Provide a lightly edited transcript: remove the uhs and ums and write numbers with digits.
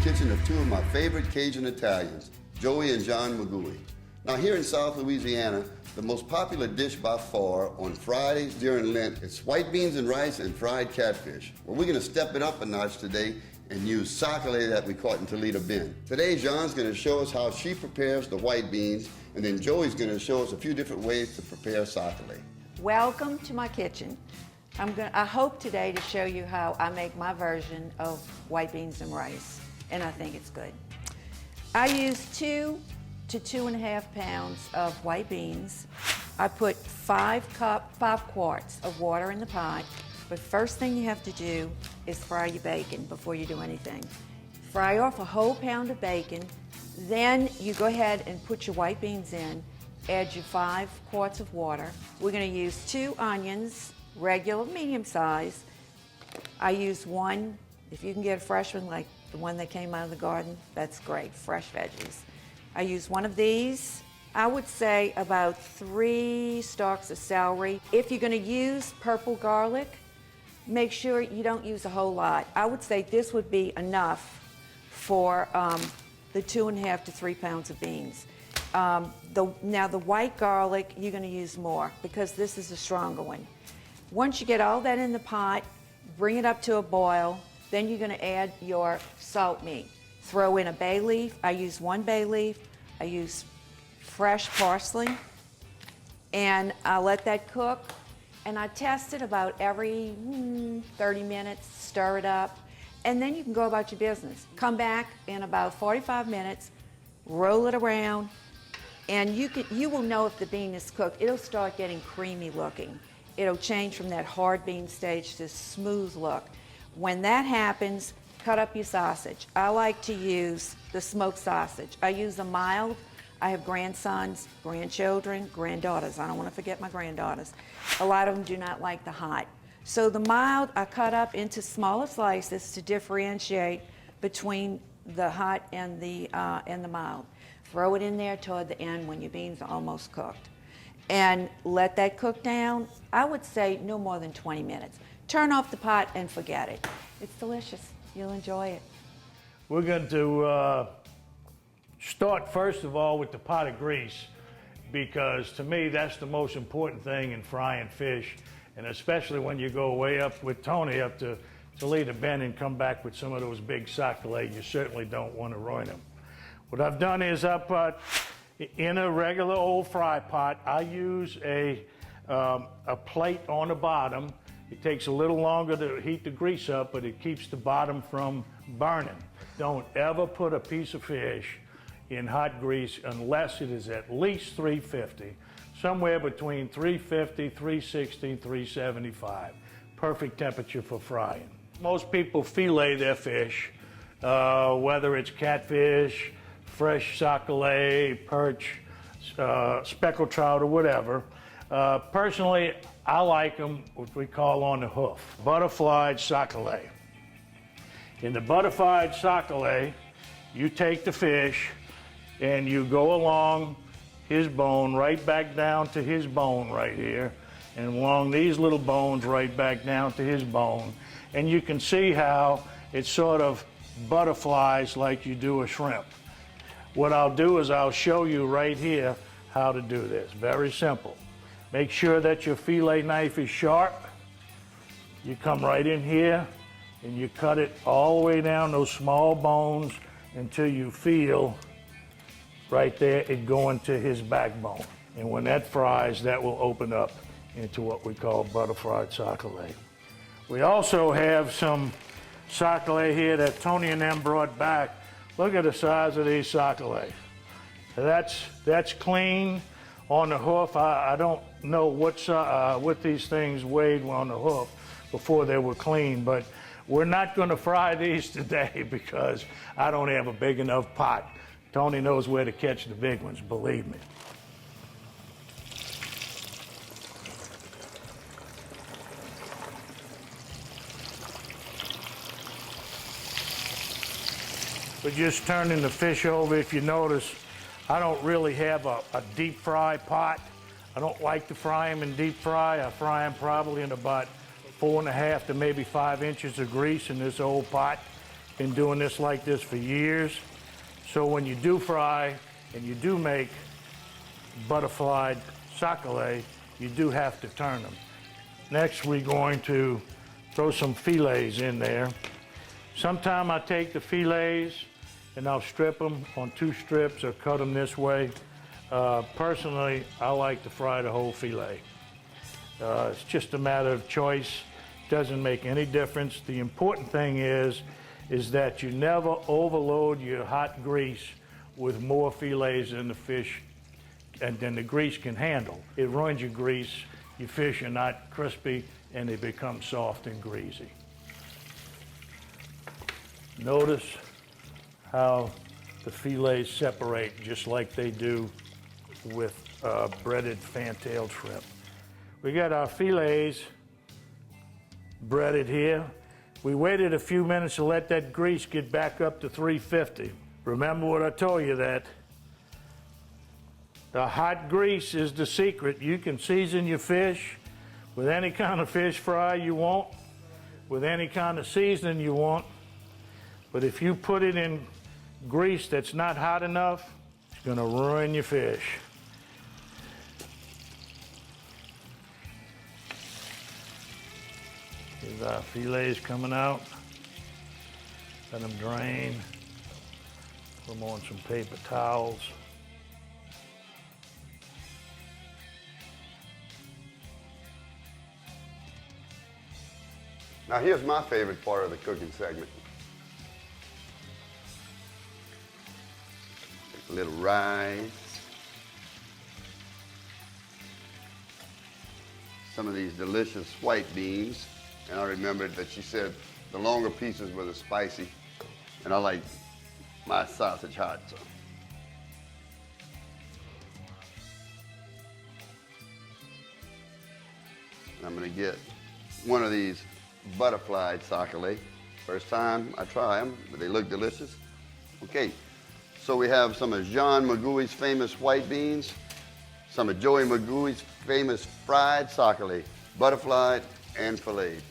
kitchen of two of my favorite Cajun Italians, Joey and John Magui. Now here in South Louisiana, the most popular dish by far on Fridays during Lent is white beans and rice and fried catfish. Well, we're going to step it up a notch today and use sac-au-lait that we caught in Toledo Bend. Today, John's going to show us how she prepares the white beans, and then Joey's going to show us a few different ways to prepare sac-au-lait. Welcome to my kitchen. I hope today to show you how I make my version of white beans and rice, and I think it's good. I use 2 to 2.5 pounds of white beans. I put 5 quarts of water in the pot, but first thing you have to do is fry your bacon before you do anything. Fry off a whole pound of bacon, then you go ahead and put your white beans in, add your 5 quarts of water. We're gonna use 2 onions, regular, medium size. I use 1, if you can get a fresh one like the one that came out of the garden, that's great, fresh veggies. I use 1 of these. I would say about 3 stalks of celery. If you're gonna use purple garlic, make sure you don't use a whole lot. I would say this would be enough for the 2.5 to 3 pounds of beans. Now the white garlic, you're gonna use more because this is a stronger one. Once you get all that in the pot, bring it up to a boil, then you're gonna add your salt meat. Throw in a bay leaf. I use 1 bay leaf. I use fresh parsley. And I let that cook. And I test it about every 30 minutes, stir it up. And then you can go about your business. Come back in about 45 minutes, roll it around, and you will know if the bean is cooked. It'll start getting creamy looking. It'll change from that hard bean stage to smooth look. When that happens, cut up your sausage. I like to use the smoked sausage. I use a mild. I have grandsons, grandchildren, granddaughters. I don't want to forget my granddaughters. A lot of them do not like the hot. So the mild I cut up into smaller slices to differentiate between the hot and the mild. Throw it in there toward the end when your beans are almost cooked. And let that cook down, I would say no more than 20 minutes. Turn off the pot and forget it. It's delicious. You'll enjoy it. We're going to start first of all with the pot of grease, because to me that's the most important thing in frying fish, and especially when you go way up with Tony up to Toledo Bend and come back with some of those big sac-au-lait, you certainly don't want to ruin them. What I've done is I put in a regular old fry pot, I use a plate on the bottom. It takes a little longer to heat the grease up, but it keeps the bottom from burning. Don't ever put a piece of fish in hot grease unless it is at least 350, somewhere between 350, 360, 375. Perfect temperature for frying. Most people fillet their fish, whether it's catfish, fresh sac-au-lait, perch, speckled trout, or whatever. Personally, I like them, what we call on the hoof, butterflied sac-au-lait. In the butterflied sac-au-lait, you take the fish and you go along his bone right back down to his bone right here, and along these little bones right back down to his bone. And you can see how it sort of butterflies like you do a shrimp. What I'll do is I'll show you right here how to do this. Very simple. Make sure that your fillet knife is sharp. You come right in here and you cut it all the way down those small bones until you feel right there it going to his backbone. And when that fries, that will open up into what we call butterflied sac-au-lait. We also have some sac-au-lait here that Tony and them brought back. Look at the size of these sac-au-lait. That's clean on the hoof. I don't know what these things weighed on the hoof before they were clean, but we're not going to fry these today because I don't have a big enough pot. Tony knows where to catch the big ones, believe me. We're just turning the fish over. If you notice, I don't really have a deep fry pot. I don't like to fry them in deep fry. I fry them probably in about 4.5 to maybe 5 inches of grease in this old pot. Been doing this like this for years. So when you do fry and you do make butterflied sac-au-lait, you do have to turn them. Next, we're going to throw some fillets in there. Sometimes I take the fillets and I'll strip them on 2 strips or cut them this way. Personally, I like to fry the whole fillet. It's just a matter of choice. Doesn't make any difference. The important thing is that you never overload your hot grease with more fillets than the fish and then the grease can handle. It ruins your grease. Your fish are not crispy and they become soft and greasy. Notice how the fillets separate just like they do with breaded fantail shrimp. We got our fillets breaded here. We waited a few minutes to let that grease get back up to 350. Remember what I told you, that the hot grease is the secret. You can season your fish with any kind of fish fry you want, with any kind of seasoning you want, but if you put it in grease that's not hot enough, it's gonna ruin your fish. Here's our fillets coming out. Let them drain. Put them on some paper towels. Now here's my favorite part of the cooking segment. Take a little rice. Some of these delicious white beans. And I remembered that she said the longer pieces were the spicy. And I like my sausage hot, so. And I'm gonna get one of these butterflied sac-au-lait. First time I try them, but they look delicious. Okay, so we have some of John Magooey's famous white beans, some of Joey Magooey's famous fried sac-au-lait, butterflied and filleted.